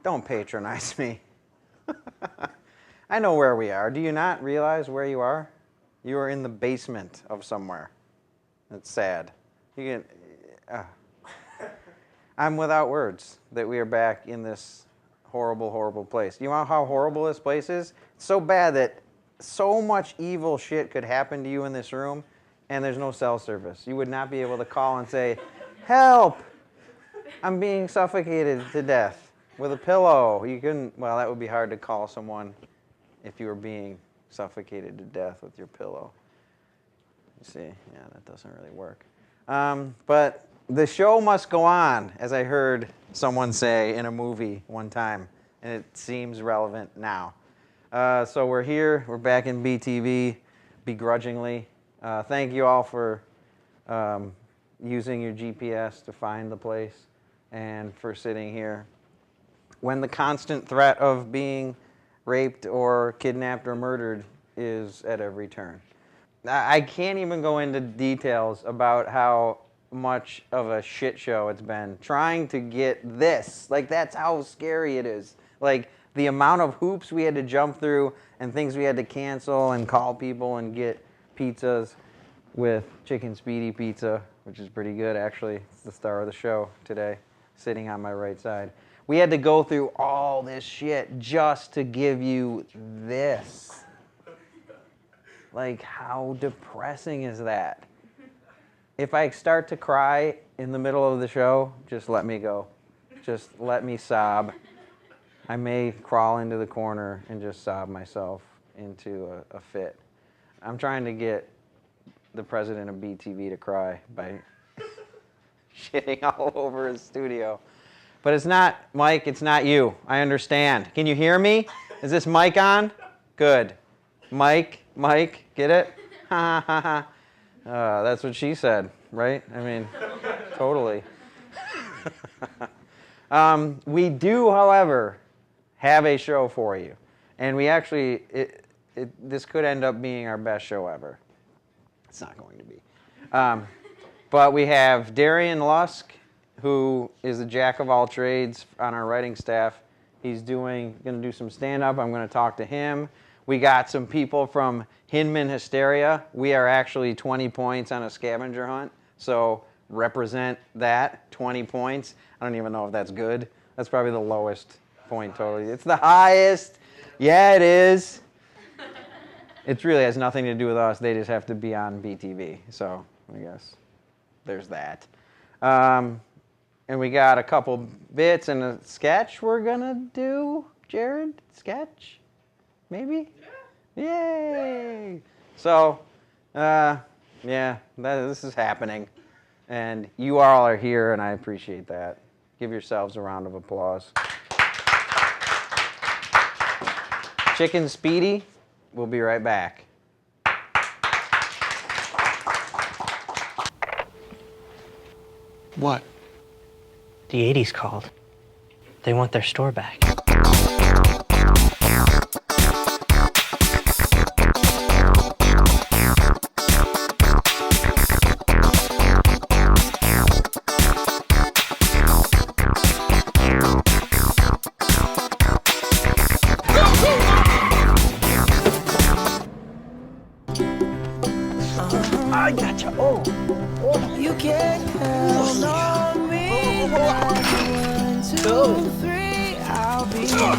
Don't patronize me. I know where we are. Do you not realize where you are? You are in the basement of somewhere. It's sad. I'm without words that we are back in this horrible, horrible place. You know how horrible this place is? It's so bad that so much evil shit could happen to you in this room, and there's no cell service. You would not be able to call and say, "Help! I'm being suffocated to death." With a pillow. You couldn't, well, that would be hard to call someone if you were being suffocated to death with your pillow. You see, yeah, that doesn't really work. But the show must go on, as I heard someone say in a movie one time, and it seems relevant now. So we're here, we're back in BTV, begrudgingly. Thank you all for using your GPS to find the place and for sitting here. When the constant threat of being raped or kidnapped or murdered is at every turn. I can't even go into details about how much of a shit show it's been trying to get this. Like, that's how scary it is. Like, the amount of hoops we had to jump through and things we had to cancel and call people and get pizzas with Chicken Speedy Pizza, which is pretty good, actually. It's the star of the show today, sitting on my right side. We had to go through all this shit just to give you this. Like, how depressing is that? If I start to cry in the middle of the show, just let me go. Just let me sob. I may crawl into the corner and just sob myself into a fit. I'm trying to get the president of BTV to cry by shitting all over his studio. But it's not, Mike, it's not you. I understand. Can you hear me? Is this mic on? Good. Mike, get it? Ha ha ha. That's what she said, right? I mean, totally. We do, however, have a show for you. And we actually, this could end up being our best show ever. It's not going to be. But we have Darian Lusk, who is a jack of all trades on our writing staff. He's going to do some stand-up. I'm going to talk to him. We got some people from Hinman Hysteria. We are actually 20 points on a scavenger hunt, so represent that, 20 points. I don't even know if that's good. That's probably the lowest point totally. It's the highest. Yeah, it is. It really has nothing to do with us. They just have to be on BTV, so I guess there's that. And we got a couple bits and a sketch we're going to do. Jared, sketch? Maybe? Yeah. Yay! So, this is happening. And you all are here, and I appreciate that. Give yourselves a round of applause. Chicken Speedy, we'll be right back. What? The 80s called. They want their store back. I gotcha. Oh. You can count on me. 1, 2, 3, I'll be there.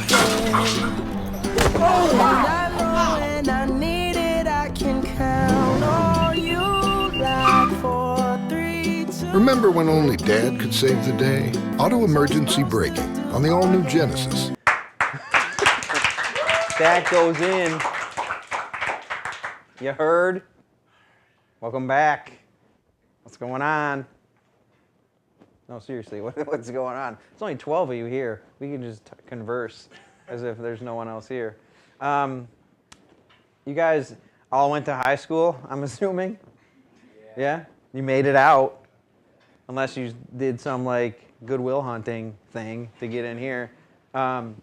When I need it, I can count on you like 4, 3, 2. Remember when only Dad could save the day? Auto emergency braking on the all-new Genesis. That goes in You heard? Welcome back. What's going on? No, seriously, what's going on? There's only 12 of you here. We can just converse as if there's no one else here. You guys all went to high school, I'm assuming? Yeah? You made it out. Unless you did some, like, Goodwill Hunting thing to get in here. And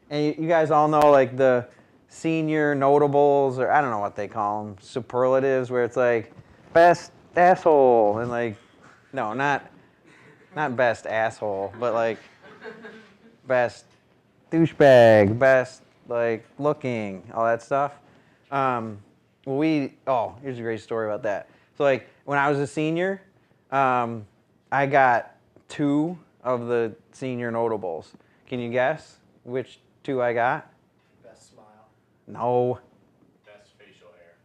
you guys all know, like, the senior notables, or I don't know what they call them, superlatives, where it's like, best asshole, and like, no, not best asshole, but like, best douchebag, best, like, looking, all that stuff. Here's a great story about that. So, like, when I was a senior, I got 2 of the senior notables. Can you guess which 2 I got? Best smile. No. Best facial hair.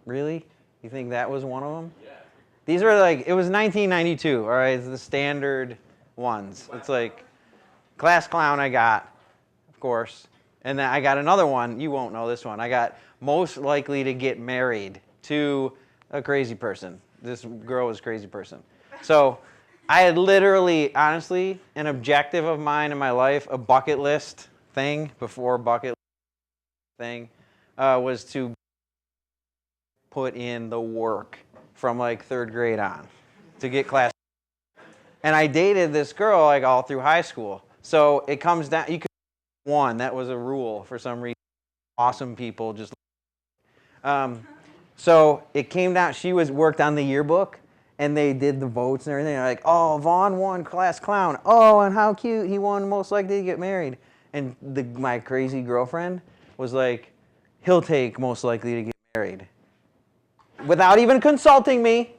Really? You think that was one of them? Yeah. These were like, it was 1992, all right? It's the standard ones. It's like, class clown I got, of course. And then I got another one. You won't know this one. I got most likely to get married to a crazy person. This girl was a crazy person. So I had literally, honestly, an objective of mine in my life, a bucket list thing, before bucket thing, was to put in the work from like 3rd grade on to get class. And I dated this girl like all through high school. So it comes down, you could one, that was a rule for some reason. Awesome people just. So it came down, she worked on the yearbook, and they did the votes and everything. They're like, oh, Vaughn won class clown. Oh, and how cute, he won most likely to get married. And my crazy girlfriend was like, he'll take most likely to get married. Without even consulting me.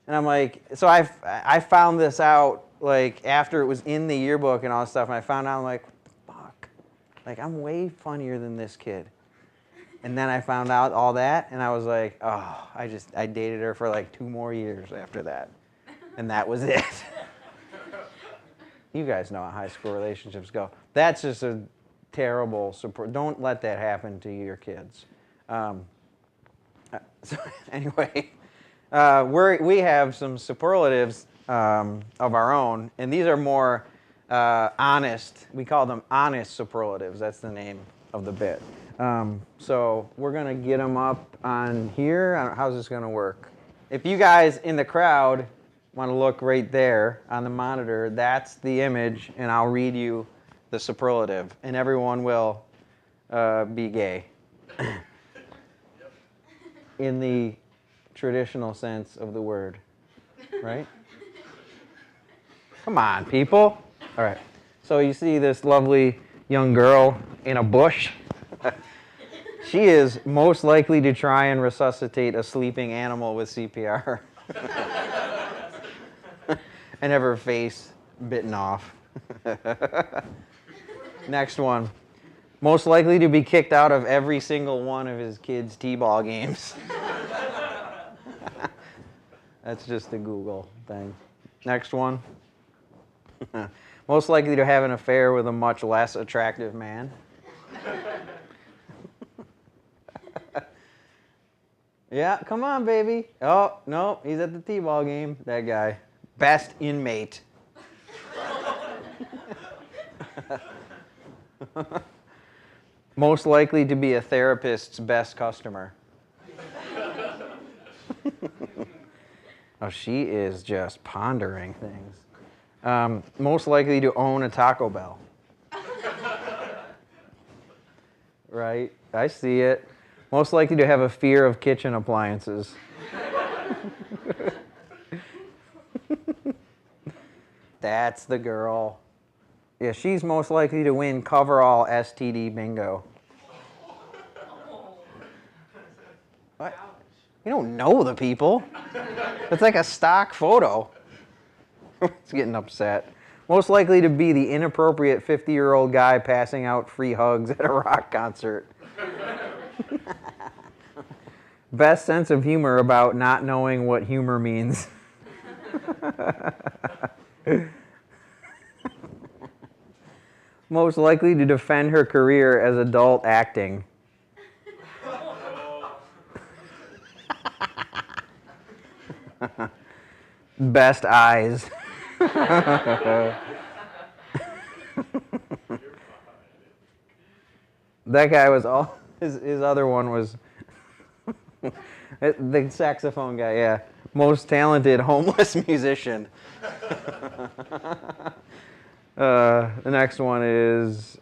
And I'm like, so I found this out like after it was in the yearbook and all this stuff, and I found out, I'm like, what the fuck? Like, I'm way funnier than this kid. And then I found out all that, and I was like, oh, I dated her for like 2 more years after that. And that was it. You guys know how high school relationships go. That's just a terrible support. Don't let that happen to your kids. So anyway, we have some superlatives of our own, and these are more honest. We call them honest superlatives. That's the name of the bit. So we're going to get them up on here. How's this going to work? If you guys in the crowd want to look right there on the monitor, that's the image, and I'll read you the superlative, and everyone will be gay. In the traditional sense of the word, right? Come on, people. All right. So you see this lovely young girl in a bush. She is most likely to try and resuscitate a sleeping animal with CPR. And have her face bitten off. Next one. Most likely to be kicked out of every single one of his kids' t-ball games. That's just a Google thing. Next one. Most likely to have an affair with a much less attractive man. Yeah, come on, baby. Oh, no, he's at the t-ball game. That guy. Best inmate. Most likely to be a therapist's best customer. Oh, she is just pondering things. Most likely to own a Taco Bell. Right? I see it. Most likely to have a fear of kitchen appliances. That's the girl. Yeah, she's most likely to win coverall STD bingo. What? You don't know the people. It's like a stock photo. It's getting upset. Most likely to be the inappropriate 50-year-old guy passing out free hugs at a rock concert. Best sense of humor about not knowing what humor means. Most likely to defend her career as adult acting. Best eyes. That guy was all. His other one was the saxophone guy. Yeah, most talented homeless musician. The next one is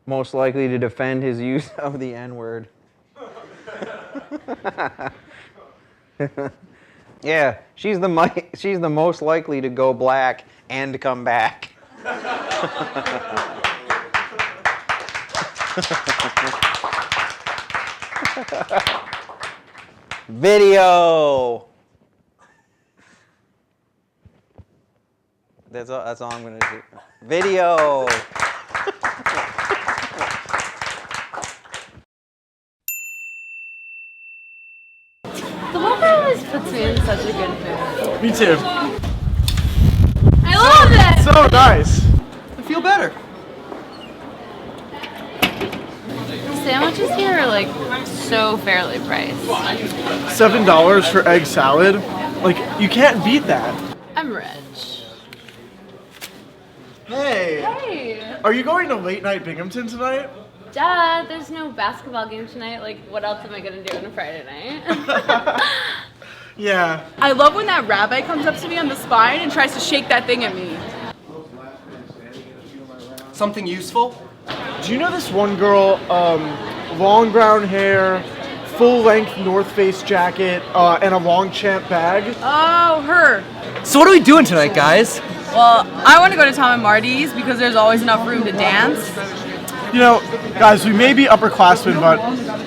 most likely to defend his use of the N-word. Yeah, she's the most likely to go black and come back. Video. That's all I'm gonna do. Video. The weather always puts me in such a good mood. Me too. I love it! So nice. I feel better. The sandwiches here are like so fairly priced. $7 for egg salad. Like, you can't beat that. I'm rich. Hey. Hey! Are you going to late night Binghamton tonight? Duh, there's no basketball game tonight. Like, what else am I gonna do on a Friday night? Yeah. I love when that rabbi comes up to me on the spine and tries to shake that thing at me. Something useful? Do you know this one girl, long brown hair, full-length North Face jacket, and a Longchamp bag? Oh, her. So what are we doing tonight, guys? Well, I want to go to Tom and Marty's because there's always enough room to dance. You know, guys, we may be upperclassmen, but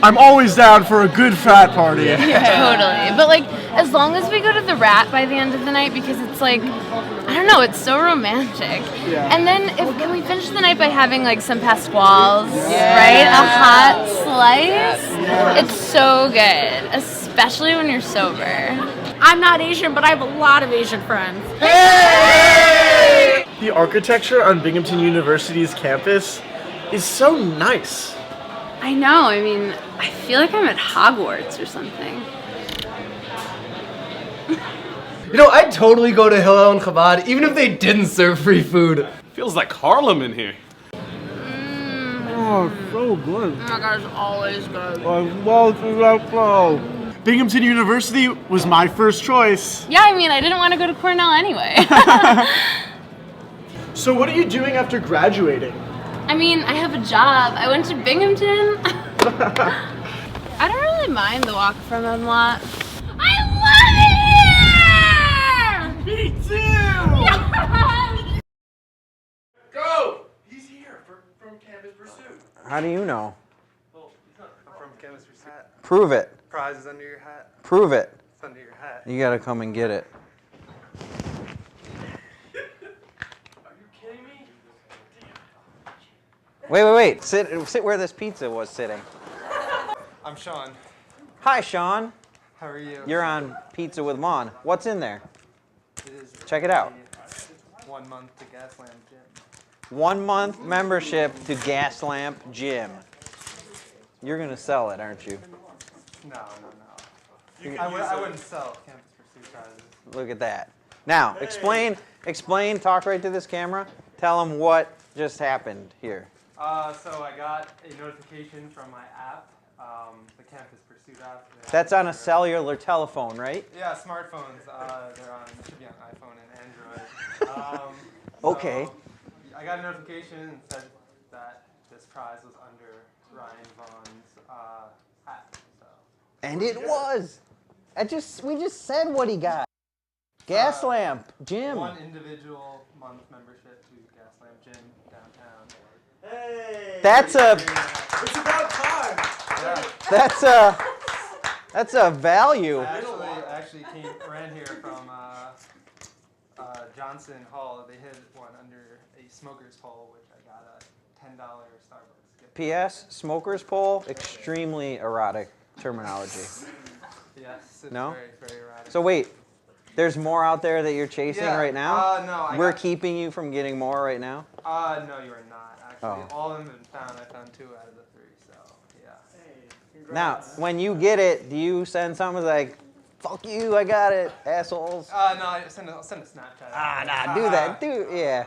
I'm always down for a good frat party. Totally. But like, as long as we go to the Rat by the end of the night, because it's like, I don't know, it's so romantic. Yeah. And then can we finish the night by having like some Pasquales, right? A hot slice. It's so good, especially when you're sober. I'm not Asian, but I have a lot of Asian friends. The architecture on Binghamton University's campus is so nice. I know. I mean, I feel like I'm at Hogwarts or something. You know, I'd totally go to Hillel and Chabad even if they didn't serve free food. Feels like Harlem in here. Oh, so good. Oh my god, it's always good. I love that flow. Binghamton University was my first choice. Yeah, I mean, I didn't want to go to Cornell anyway. So what are you doing after graduating? I mean, I have a job. I went to Binghamton. I don't really mind the walk from Hemlock. I love it here! Me too! Yes! Go! He's here from Campus Pursuit. How do you know? Well, he's not from Campus Pursuit. Prove it. Prize is under your hat. Prove it. It's under your hat. You gotta come and get it. Are you kidding me? Wait. Sit where this pizza was sitting. I'm Sean. Hi, Sean. How are you? You're on Pizza with Mon. What's in there? It is Check it out. 1 month to Gaslamp Gym. 1 month membership to Gaslamp Gym. You're gonna sell it, aren't you? No. I wouldn't sell Campus Pursuit prizes. Look at that. Now, explain, talk right to this camera. Tell them what just happened here. So I got a notification from my app, the Campus Pursuit app. That's on a cellular telephone, right? Yeah, smartphones. Should be on iPhone and Android. Okay. So I got a notification and said that this prize was under Ryan Vaughan's hat. So. And it was. We just said what he got. Gaslamp Gym. 1 individual month membership to Gaslamp Gym downtown. Hey! That's a. It's about time. Yeah. That's a value. I actually ran here from Johnson Hall. They hid one under a smoker's pole, which I got a $10 Starbucks gift. P.S. Smoker's pole, extremely erotic terminology. Yes, it's No? very, very erratic. So wait, there's more out there that you're chasing right now? No. We're keeping you from getting more right now? No, you are not. Actually, Oh. all of them have been found. I found 2 out of the 3, so yeah. Now, when you get it, do you send something like, Fuck you, I got it, assholes. No, I'll send a Snapchat. Nah, do that, yeah.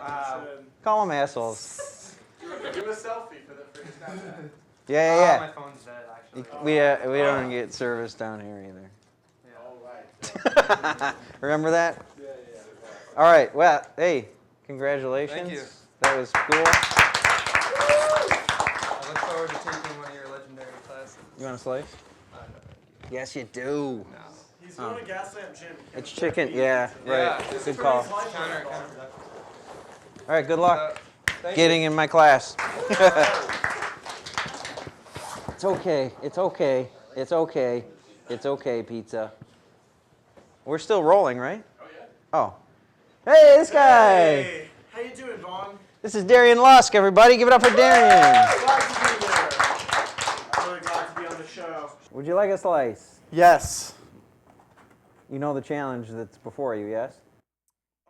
Call them assholes. Do a selfie for your Snapchat. Yeah. My phone's dead, actually. We don't get service down here either. Yeah. All right. Remember that? Yeah. All right. Well, hey, congratulations. Thank you. That was cool. I look forward to taking one of your legendary classes. You want a slice? No, thank you. Yes, you do. No. He's going to Gaslamp Gym. It's chicken. Yeah. Right. Yeah. Good call. Counterproductive. All right. Good luck Thank getting in my class. It's okay. It's okay. It's okay. It's okay, pizza. We're still rolling, right? Oh, yeah. Oh. Hey, this guy. Hey, how you doing, Vaughn? This is Darian Lusk, everybody. Give it up for Darian. Glad to be there. Really glad to be on the show. Would you like a slice? Yes. You know the challenge that's before you, yes?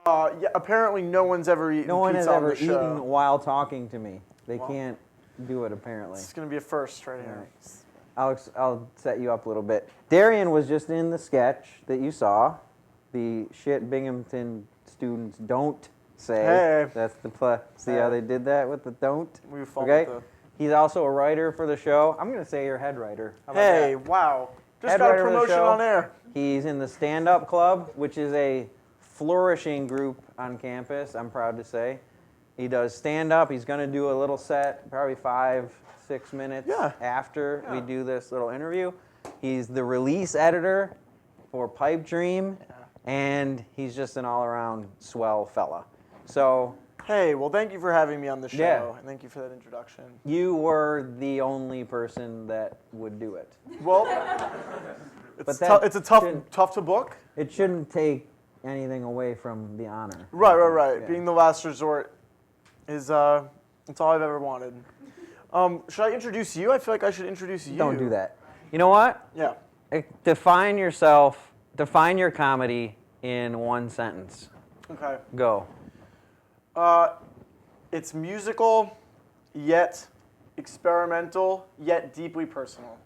Yeah, apparently no one's ever eaten No one has pizza on ever the show. eaten while talking to me. They can't do it, apparently. It's going to be a first right here. I'll set you up a little bit. Darian was just in the sketch that you saw. The shit Binghamton students don't say. Hey. That's the see how they did that with the don't? We followed Okay. the... He's also a writer for the show. I'm going to say you're head writer. How about Hey, that? wow. Just Head got a writer of the promotion show. on air. He's in the stand-up club, which is a flourishing group on campus, I'm proud to say. He does stand-up. He's going to do a little set, probably 5-6 minutes after we do this little interview. He's the release editor for Pipe Dream, and he's just an all-around swell fella. So Hey, well, thank you for having me on the show, Yeah. and thank you for that introduction. you were the only person that would do it. Well, But that it's a shouldn't- tough to book. It shouldn't take anything away from the honor. Right. Yeah. Being the last resort is it's all I've ever wanted. Should I introduce you? I feel like I should introduce you. Don't do that. You know what? Yeah. Define yourself, define your comedy in one sentence. Okay. Go. It's musical, yet experimental, yet deeply personal.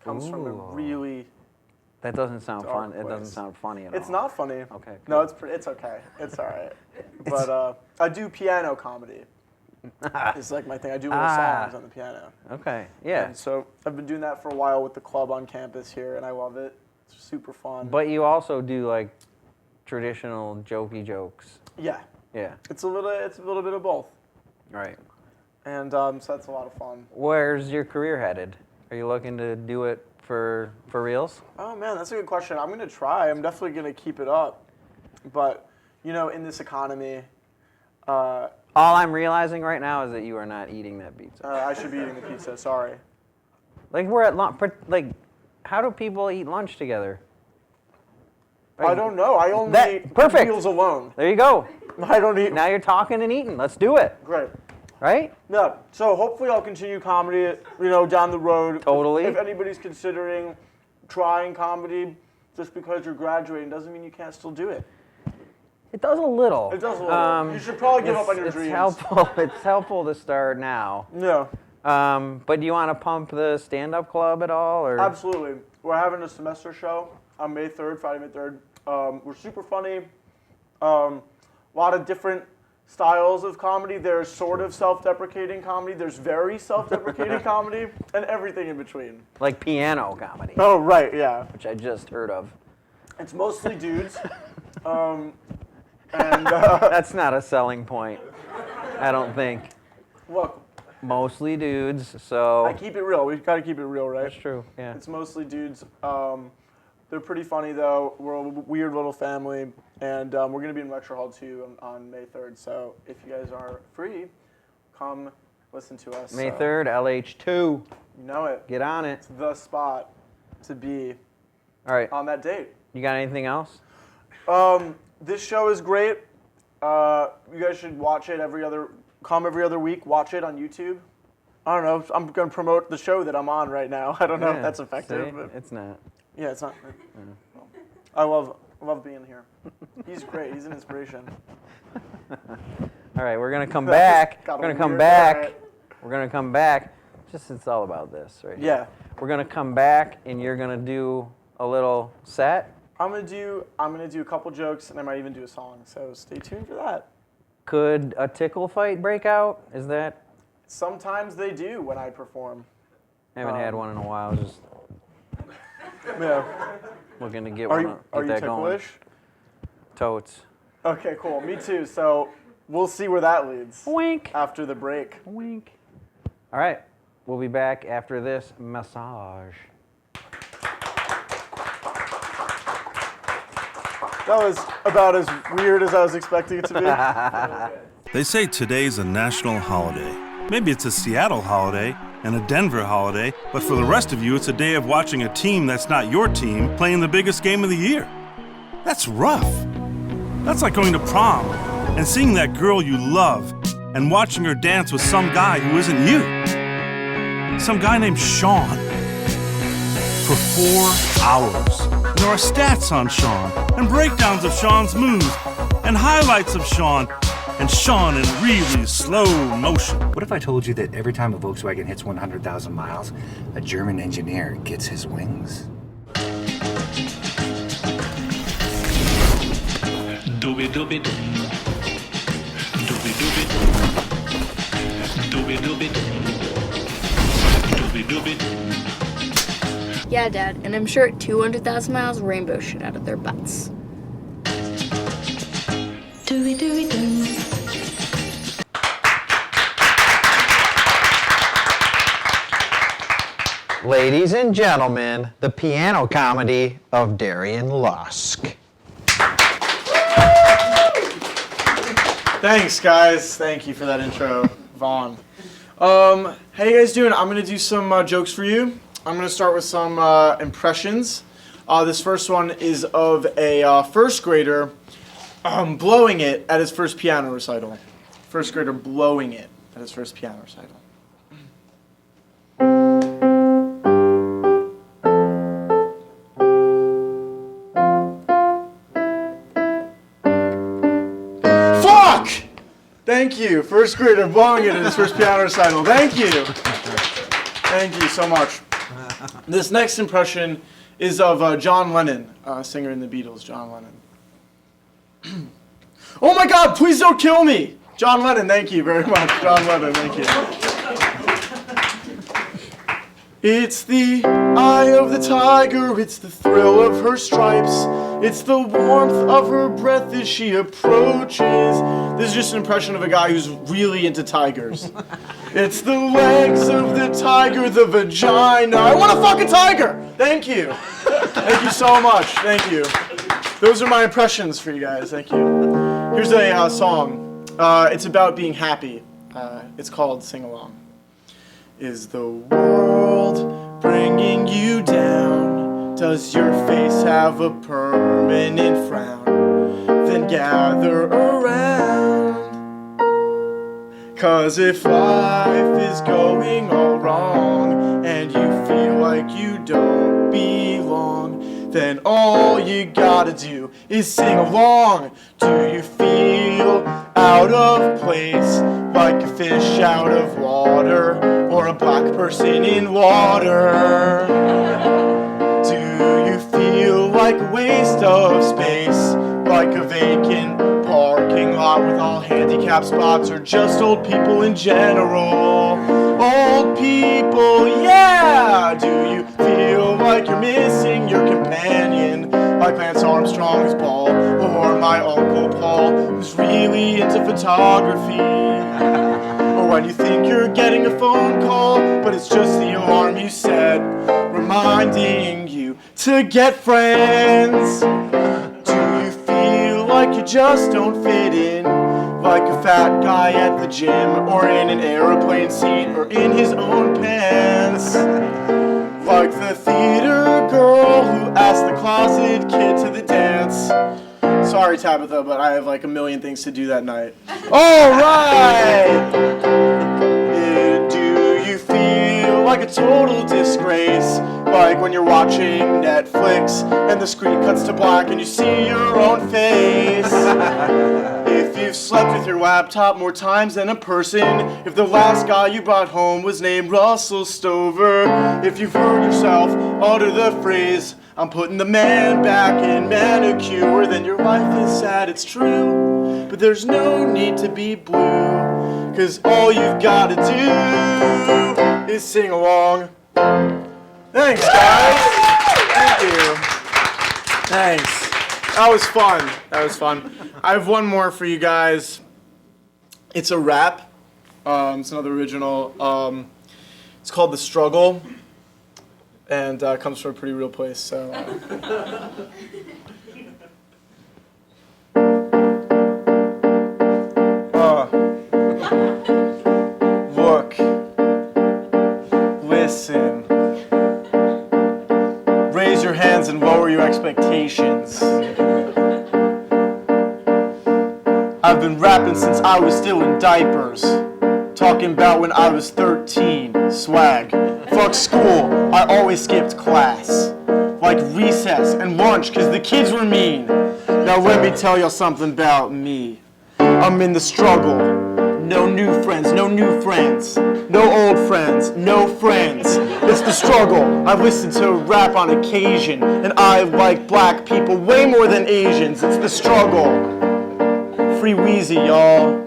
Comes from a Ooh. really. That doesn't sound Dark fun. It place. doesn't sound funny at It's all. not funny. Okay. No, it's okay. It's all right. But I do piano comedy. It's like my thing. I do little songs on the piano. Okay. Yeah. And so I've been doing that for a while with the club on campus here, and I love it. It's super fun. But you also do like traditional jokey jokes. yeah, Yeah. it's a little bit of both, Right. and so that's a lot of fun. Where's your career headed? Are you looking to do it for reals? Oh man, that's a good question. I'm gonna try. I'm definitely gonna keep it up, but in this economy, All I'm realizing right now is that you are not eating that pizza. I should be eating the pizza. Sorry. Like we're at lunch. Like, how do people eat lunch together? I don't know. I only That- eat perfect. meals alone. There you go. I don't eat. Now you're talking and eating. Let's do it. Great. Right? Yeah. So hopefully I'll continue comedy, down the road. Totally. If anybody's considering trying comedy, just because you're graduating doesn't mean you can't still do it. It does a little. It does a little. You should probably give up on your it's dreams. helpful. It's helpful to start now. Yeah. But do you want to pump the stand-up club at all, or? Absolutely. We're having a semester show on May 3rd, Friday, May 3rd. We're super funny. A lot of different styles of comedy. There's sort of self-deprecating comedy. There's very self-deprecating comedy, and everything in between. Like piano comedy, Oh, right, yeah. which I just heard of. It's mostly dudes. And That's not a selling point, I don't think. look, Mostly dudes, so. I keep it real. We've got to keep it real, right? That's true. Yeah. It's mostly dudes. They're pretty funny, though. We're a weird little family, and we're going to be in Lecture Hall 2 on May 3rd. So if you guys are free, come listen to us. May 3rd, LH2. You know it. Get on it. It's the spot to be All right. on that date. You got anything else? This show is great. You guys should watch it come every other week. Watch it on YouTube. I don't know. I'm going to promote the show that I'm on right now. I don't know if Yeah, that's effective. see? But It's not. yeah, it's not. I love being here. He's great. He's an inspiration. All right, we're gonna come back. Got We're a gonna come weird back. guy. We're gonna come back. Just it's all about this, right? Yeah. We're gonna come back, and you're gonna do a little set. I'm gonna do a couple jokes and I might even do a song. So stay tuned for that. Could a tickle fight break out? Is that? Sometimes they do when I perform. I haven't had one in a while. Just Yeah. looking to get Are one. you Get that going. ticklish? Totes. Okay, cool. Me too. So we'll see where that leads. Wink. After the break. Wink. All right. We'll be back after this massage. That was about as weird as I was expecting it to be. They say today's a national holiday. Maybe it's a Seattle holiday and a Denver holiday, but for the rest of you, it's a day of watching a team that's not your team playing the biggest game of the year. That's rough. That's like going to prom and seeing that girl you love and watching her dance with some guy who isn't you. Some guy named Sean. For 4 hours. And there are stats on Sean, and breakdowns of Sean's moves, and highlights of Sean, and Sean in really slow motion. What if I told you that every time a Volkswagen hits 100,000 miles, a German engineer gets his wings? Doobie doobie doo. Doobie doobie doo. Doobie doobie doo. Doobie doobie doo. Yeah, Dad, and I'm sure at 200,000 miles, rainbows shit out of their butts. Dooby dooby doo. Ladies and gentlemen, the piano comedy of Darian Lusk. Thanks, guys. Thank you for that intro, Vaughn. How you guys doing? I'm gonna do some jokes for you. I'm gonna start with some impressions. This first one is of a first grader blowing it at his first piano recital. First grader blowing it at his first piano recital. Fuck! Thank you. First grader blowing it at his first piano recital. Thank you. Thank you so much. This next impression is of John Lennon, singer in the Beatles, John Lennon. Oh my God, please don't kill me! John Lennon, thank you very much. John Lennon, thank you. It's the eye of the tiger, it's the thrill of her stripes, it's the warmth of her breath as she approaches. This is just an impression of a guy who's really into tigers. It's the legs of the tiger, the vagina. I want to fuck a tiger! Thank you. Thank you so much. Thank you. Those are my impressions for you guys. Thank you. Here's a song. It's about being happy. It's called Sing Along. Is the world bringing you down? Does your face have a permanent frown? Then gather around. 'Cause if life is going all wrong and you feel like you don't belong, then all you gotta do is sing along. Do you feel out of place, like a fish out of water, or a black person in water? Do you feel like a waste of space, like a vacant parking lot with all handicap spots, or just old people in general? Old people, yeah! Do you feel like you're missing your companion, like Lance Armstrong's ball, or my Uncle Paul, who's really into photography? Or when you think you're getting a phone call, but it's just the alarm you set, reminding you to get friends. Do you feel like you just don't fit in, like a fat guy at the gym, or in an airplane seat, or in his own pants? Like the theater girl who asked the closet kid to the dance. Sorry, Tabitha, but I have like a million things to do that night. All right! Do you feel like a total disgrace, like when you're watching Netflix and the screen cuts to black and you see your own face? If you've slept with your laptop more times than a person, if the last guy you brought home was named Russell Stover, if you've heard yourself utter the phrase, I'm putting the man back in manicure, then your life is sad, it's true, but there's no need to be blue, 'cause all you've gotta do is sing along. Thanks, guys. Thank you. Thanks. That was fun. That was fun. I have one more for you guys. It's a rap. It's another original. It's called The Struggle, and comes from a pretty real place. So. Look. Listen. Raise your hands and lower your expectations. I've been rapping since I was still in diapers. Talking about when I was 13. Swag. Fuck school, I always skipped class. Like recess and lunch, 'cause the kids were mean. Now let me tell y'all something about me. I'm in the struggle. No new friends, no new friends. No old friends, no friends. It's the struggle. I listen to rap on occasion, and I like black people way more than Asians. It's the struggle. Free Weezy, y'all.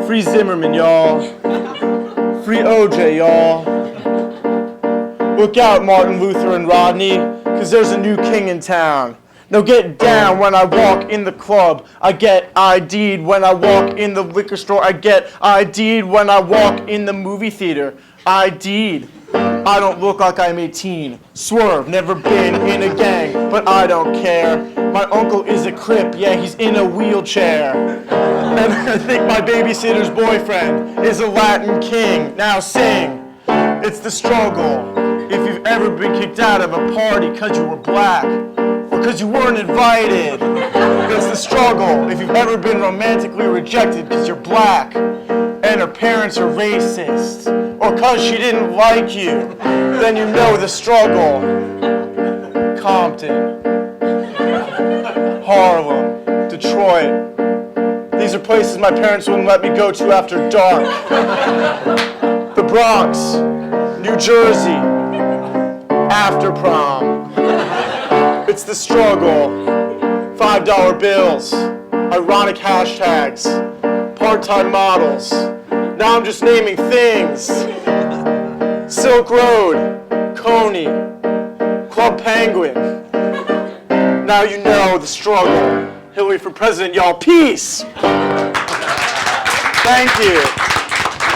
Free Zimmerman, y'all. Free OJ, y'all. Look out, Martin Luther and Rodney, 'cause there's a new king in town. Now get down when I walk in the club. I get ID'd when I walk in the liquor store. I get ID'd when I walk in the movie theater. ID'd. I don't look like I'm 18. Swerve, never been in a gang, but I don't care. My uncle is a Crip, yeah, he's in a wheelchair. And I think my babysitter's boyfriend is a Latin king. Now sing. It's the struggle. If you've ever been kicked out of a party 'cause you were black, or 'cause you weren't invited, it's the struggle. If you've ever been romantically rejected 'cause you're black, and her parents are racist, or 'cause she didn't like you, then you know the struggle. Compton, Harlem, Detroit. These are places my parents wouldn't let me go to after dark. The Bronx, New Jersey, after prom. It's the struggle. $5 bills, ironic hashtags, part-time models. Now I'm just naming things. Silk Road, Coney, Club Penguin. Now you know the struggle. Hillary for president, y'all. Peace. Thank you.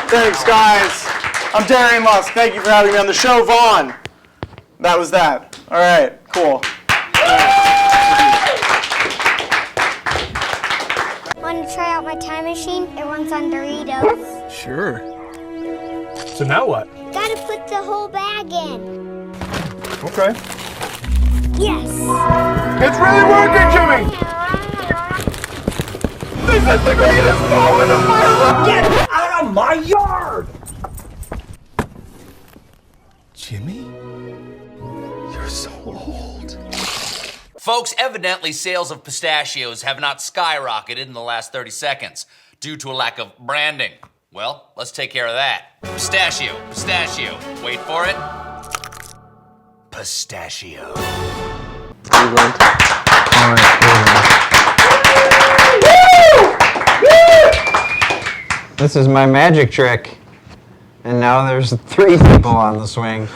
Thanks, guys. I'm Darian Lusk. Thank you for having me on the show, Vaughan. That was that. All right, cool. Want to try out my time machine? It runs on Doritos. Sure. So now what? Gotta put the whole bag in. Okay. Yes. It's really working, Jimmy! This is the greatest moment of my life! Get out of my yard! Jimmy? You're so old. Folks, evidently sales of pistachios have not skyrocketed in the last 30 seconds due to a lack of branding. Well, let's take care of that. Pistachio, pistachio. Wait for it. Pistachio. This is my magic trick. And now there's 3 people on the swing.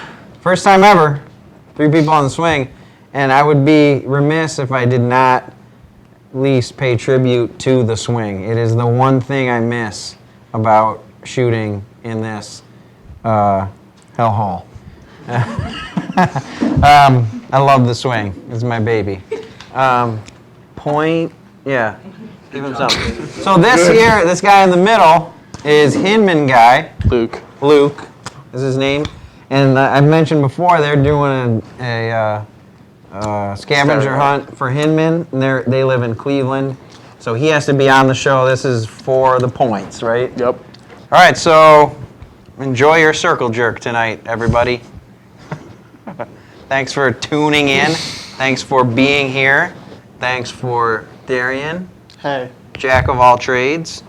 First time ever, 3 people on the swing. And I would be remiss if I did not at least pay tribute to the swing. It is the one thing I miss about shooting in this hellhole. I love the swing. It's my baby. Yeah, give him something. So this guy in the middle is Hinman guy. Luke is his name. And I've mentioned before, they're doing a scavenger hunt for Hinman. And they live in Cleveland. So he has to be on the show. This is for the points, right? Yep. All right, so enjoy your circle jerk tonight, everybody. Thanks for tuning in. Thanks for being here. Thanks for Darian. Hey. jack of all trades,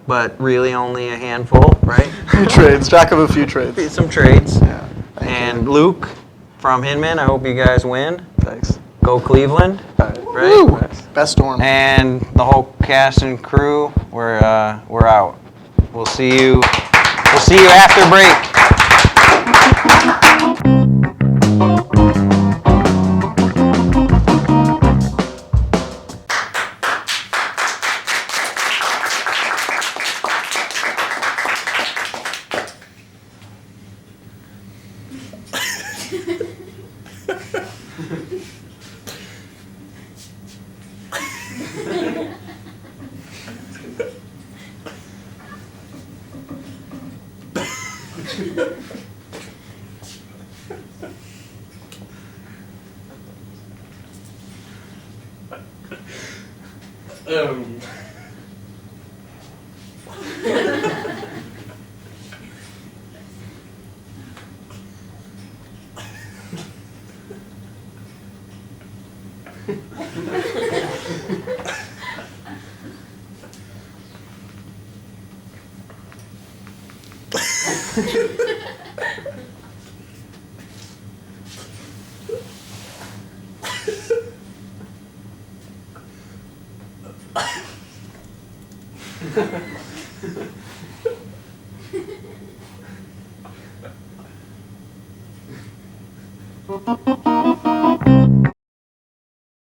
but really only a handful, right? Few trades, jack of a few trades. Some trades. Yeah. And Luke from Hinman, I hope you guys win. Thanks. Go Cleveland. Right. Right? Woo! Best storm. And the whole cast and crew, we're out. We'll see you after break.